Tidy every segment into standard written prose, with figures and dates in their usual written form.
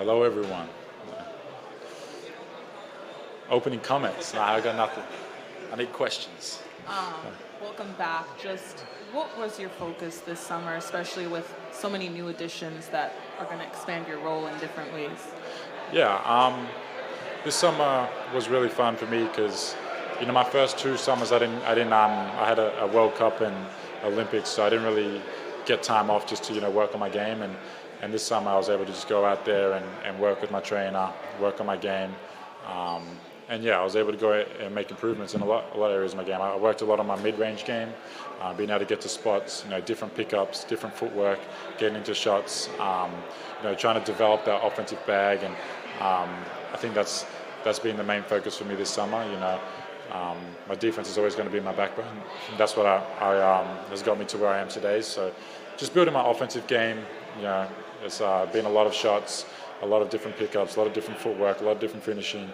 Hello, everyone. Opening comments. Nah, I got nothing. I need questions. Welcome back. Just what was your focus this summer, especially with so many new additions that are going to expand your role in different ways? Yeah, this summer was really fun for me because, my first 2 summers I had a World Cup and Olympics, so I didn't really get time off just to, work on my game. And this summer I was able to just go out there and work with my trainer, work on my game. And yeah, I was able to go and make improvements in a lot of areas of my game. I worked a lot on my mid-range game, being able to get to spots, different pickups, different footwork, getting into shots, trying to develop that offensive bag. And I think that's been the main focus for me this summer. My defense is always going to be my backbone. That's what has got me to where I am today. So just building my offensive game, it's been a lot of shots, a lot of different pickups, a lot of different footwork, a lot of different finishing.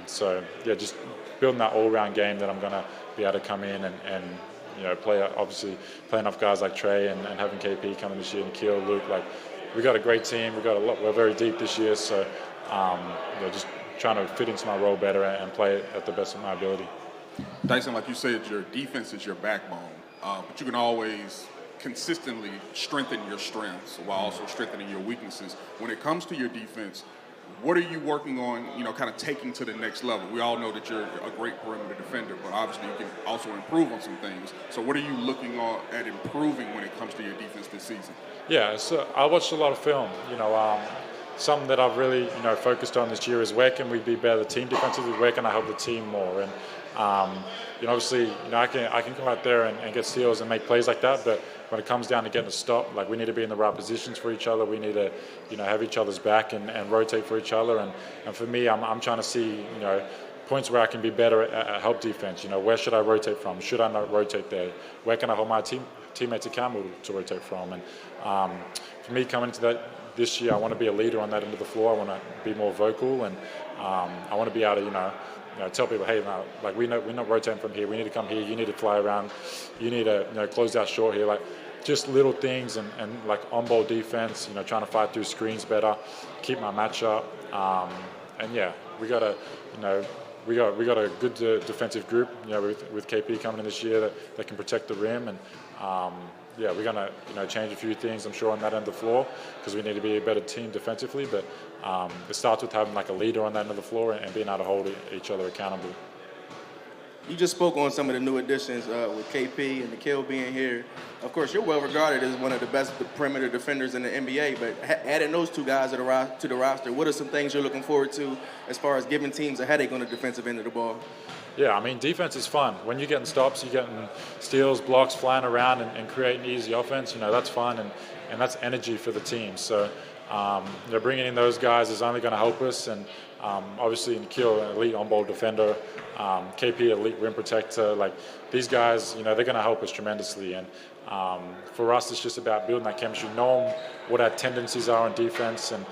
So yeah, just building that all-round game that I'm going to be able to come in and obviously playing off guys like Trey and having KP coming this year and Keel, Luke. Like, we got a great team. We got a lot. We're very deep this year. So just trying to fit into my role better and play it at the best of my ability. Dyson, like you said, your defense is your backbone, but you can always consistently strengthen your strengths while also strengthening your weaknesses. When it comes to your defense, what are you working on, kind of taking to the next level? We all know that you're a great perimeter defender, but obviously you can also improve on some things. So what are you looking at improving when it comes to your defense this season? Yeah, so I watched a lot of film. Something that I've really, focused on this year is where can we be better team defensively? Where can I help the team more? And obviously, I can come out there and get steals and make plays like that, but when it comes down to getting a stop, like, we need to be in the right positions for each other. We need to, have each other's back and rotate for each other. And for me, I'm trying to see, points where I can be better at help defense. Where should I rotate from? Should I not rotate there? Where can I hold my teammates accountable to rotate from? And for me, coming into that this year, I want to be a leader on that end of the floor. I want to be more vocal, and I want to be able to, tell people, hey, no, like, we're not rotating from here. We need to come here. You need to fly around. You need to, close out short here. Like, just little things and like on-ball defense. Trying to fight through screens better, keep my match up. And yeah, we got a good defensive group. With KP coming in this year that can protect the rim. And yeah, we're gonna change a few things, I'm sure, on that end of the floor, because we need to be a better team defensively. But it starts with having like a leader on that end of the floor and being able to hold each other accountable. You just spoke on some of the new additions with KP and Nikhil being here. Of course, you're well regarded as one of the best perimeter defenders in the NBA, but adding those two guys to the roster, what are some things you're looking forward to as far as giving teams a headache on the defensive end of the ball? Yeah, I mean, defense is fun. When you're getting stops, you're getting steals, blocks, flying around and creating easy offense, that's fun and that's energy for the team. So bringing in those guys is only going to help us. And obviously, Nikhil, an elite on-ball defender, KP, elite rim protector. Like, these guys, they're going to help us tremendously. And for us, it's just about building that chemistry, knowing what our tendencies are on defense, and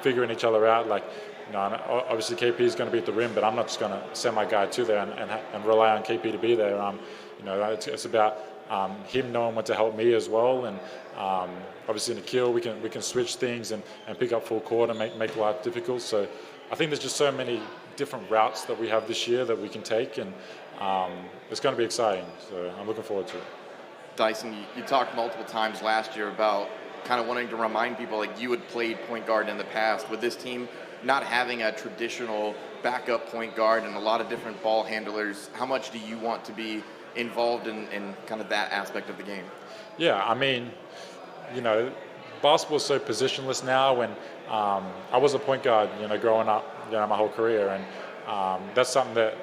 figuring each other out. Like, obviously KP is going to be at the rim, but I'm not just going to send my guy to there and rely on KP to be there. It's about him knowing what to help me as well. And obviously Nikhil, we can switch things and pick up full court and make life difficult. So I think there's just so many different routes that we have this year that we can take, and it's going to be exciting. So I'm looking forward to it. Dyson, you talked multiple times last year about kind of wanting to remind people, like, you had played point guard in the past. With this team not having a traditional backup point guard and a lot of different ball handlers, how much do you want to be involved in kind of that aspect of the game? Yeah, I mean, basketball is so positionless now. When I was a point guard, growing up, my whole career, and that's something that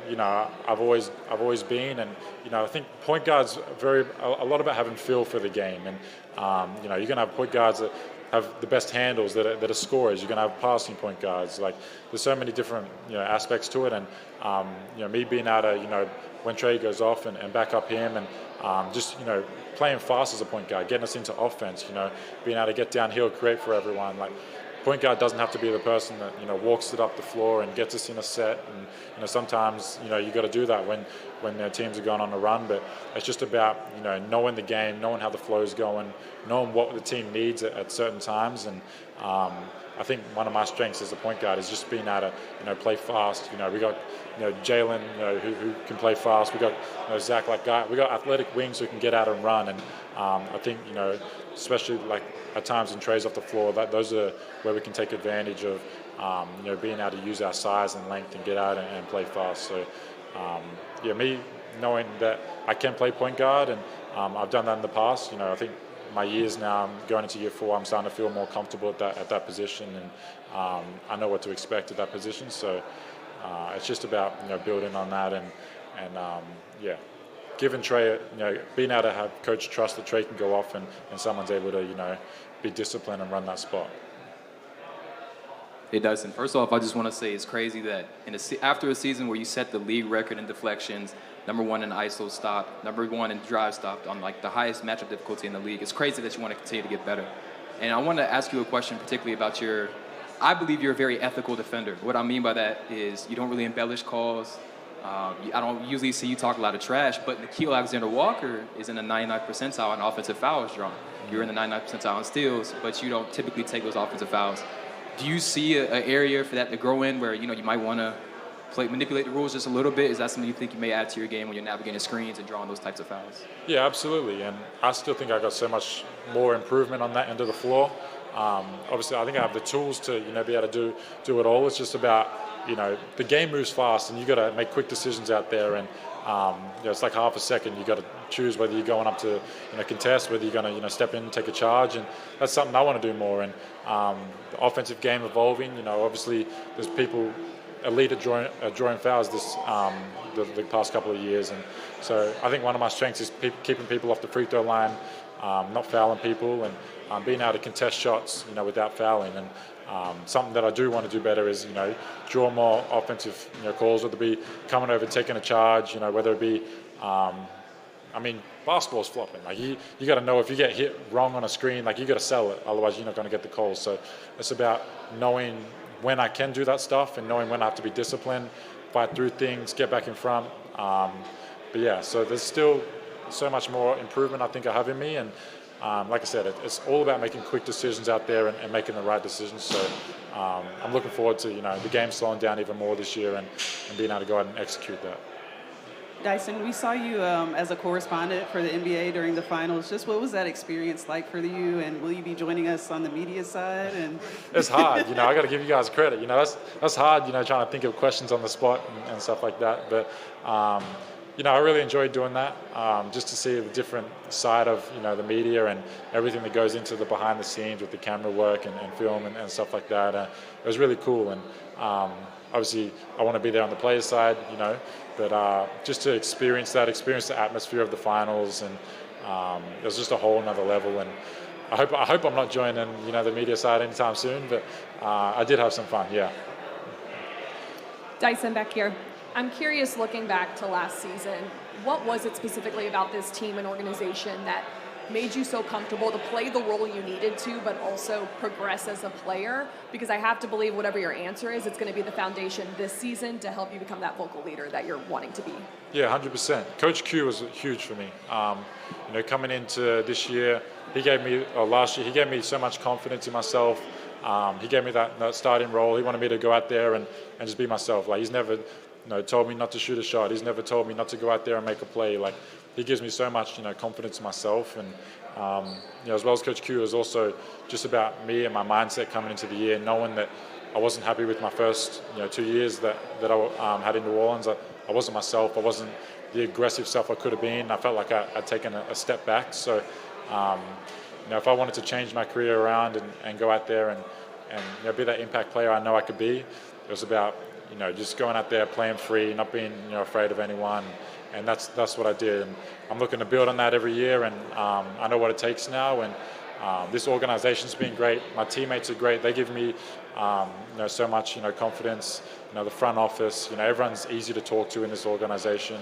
I've always been. And I think point guards a lot about having feel for the game. And you're gonna have point guards that have the best handles, that are scorers. You're gonna have passing point guards. Like, there's so many different aspects to it. And me being able to when Trey goes off and back up him, and just playing fast as a point guard, getting us into offense. Being able to get downhill, create for everyone. Like, point guard doesn't have to be the person that walks it up the floor and gets us in a set. And sometimes you got to do that when their teams are going on a run. But it's just about knowing the game, knowing how the flow is going, knowing what the team needs at certain times. And I I think one of my strengths as a point guard is just being able to, play fast. We got, Jalen, who can play fast. We got, Zach, we got athletic wings who can get out and run. And I think, especially like at times in trays off the floor, those are where we can take advantage of, being able to use our size and length and get out and play fast. So, me knowing that I can play point guard, and I've done that in the past. I think my years now, I'm going into year 4, I'm starting to feel more comfortable at that position, and I know what to expect at that position. So it's just about building on that and giving Trey, being able to have coach trust that Trey can go off and someone's able to be disciplined and run that spot. Hey Dyson, first off, I just want to say it's crazy that after a season where you set the league record in deflections, #1 in ISO stop, #1 in drive stop on like the highest matchup difficulty in the league, it's crazy that you want to continue to get better. And I want to ask you a question particularly about I believe you're a very ethical defender. What I mean by that is you don't really embellish calls. I don't usually see you talk a lot of trash, but Nickeil Alexander-Walker is in the 99th percentile on offensive fouls drawn. You're in the 99th percentile on steals, but you don't typically take those offensive fouls. Do you see an area for that to grow in where, you might want to manipulate the rules just a little bit? Is that something you think you may add to your game when you're navigating screens and drawing those types of fouls? Yeah, absolutely. And I still think I got so much more improvement on that end of the floor. Obviously, I think I have the tools to, be able to do it all. It's just about, the game moves fast and you got to make quick decisions out there. And, it's like half a second. You got to choose whether you're going up to, contest, whether you're going to, step in and take a charge. And that's something I want to do more. And the offensive game evolving, obviously there's people elite at drawing fouls the past couple of years. And so I think one of my strengths is keeping people off the free throw line, not fouling people, and being able to contest shots, without fouling. And something that I do want to do better is, draw more offensive, calls, whether it be coming over, taking a charge, whether it be, basketball's flopping. Like you got to know if you get hit wrong on a screen, like you got to sell it, otherwise you're not going to get the calls. So it's about knowing when I can do that stuff and knowing when I have to be disciplined, fight through things, get back in front. So there's still so much more improvement I think I have in me. And like I said, it's all about making quick decisions out there and making the right decisions. So I'm looking forward to, the game slowing down even more this year and being able to go out and execute that. Dyson, we saw you as a correspondent for the NBA during the finals. Just what was that experience like for you, and will you be joining us on the media side? And it's hard, I got to give you guys credit. That's hard, trying to think of questions on the spot and stuff like that. But I really enjoyed doing that, just to see the different side of the media and everything that goes into the behind the scenes with the camera work and film and stuff like that. It was really cool, and obviously I want to be there on the players' side, but just to experience the atmosphere of the finals, and it was just a whole another level. And I hope I'm not joining the media side anytime soon, but I did have some fun. Yeah. Dyson, back here. I'm curious, looking back to last season, what was it specifically about this team and organization that made you so comfortable to play the role you needed to, but also progress as a player? Because I have to believe whatever your answer is, it's going to be the foundation this season to help you become that vocal leader that you're wanting to be. Yeah, 100%. Coach Q was huge for me. Coming into this year, last year, he gave me so much confidence in myself. He gave me that starting role. He wanted me to go out there and just be myself. Like, he's never told me not to shoot a shot. He's never told me not to go out there and make a play. Like, he gives me so much, confidence in myself. And, as well as Coach Q, it was also just about me and my mindset coming into the year, knowing that I wasn't happy with my first, 2 years that I had in New Orleans. I wasn't myself. I wasn't the aggressive self I could have been. I felt like I'd taken a step back. So, if I wanted to change my career around and go out there and be that impact player I know I could be, it was about, just going out there, playing free, not being, afraid of anyone. And that's what I did. And I'm looking to build on that every year. And I know what it takes now. And this organization's been great. My teammates are great. They give me, so much, confidence. The front office, everyone's easy to talk to in this organization.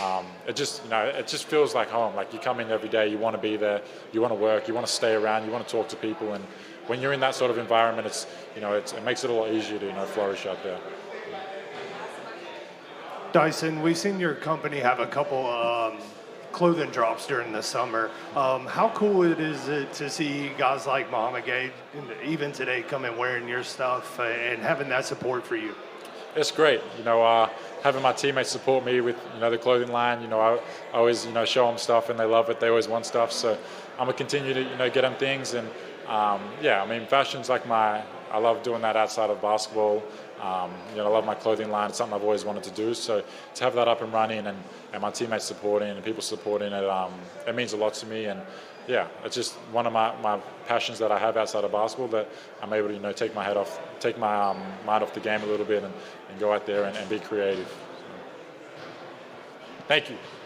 And it just feels like home. Like, you come in every day, you want to be there, you want to work, you want to stay around, you want to talk to people. And when you're in that sort of environment, it makes it a lot easier to, flourish out there. Dyson, we've seen your company have a couple clothing drops during the summer. How cool is it to see guys like Mama Gay, even today, come and wearing your stuff and having that support for you? It's great, having my teammates support me with, the clothing line. I always, show them stuff and they love it. They always want stuff. So I'm gonna continue to, get them things. And fashion's like I love doing that outside of basketball. I love my clothing line. It's something I've always wanted to do. So to have that up and running and my teammates supporting and people supporting it, it means a lot to me. And it's just one of my passions that I have outside of basketball, that I'm able to, take my mind off the game a little bit and go out there and be creative. So, thank you.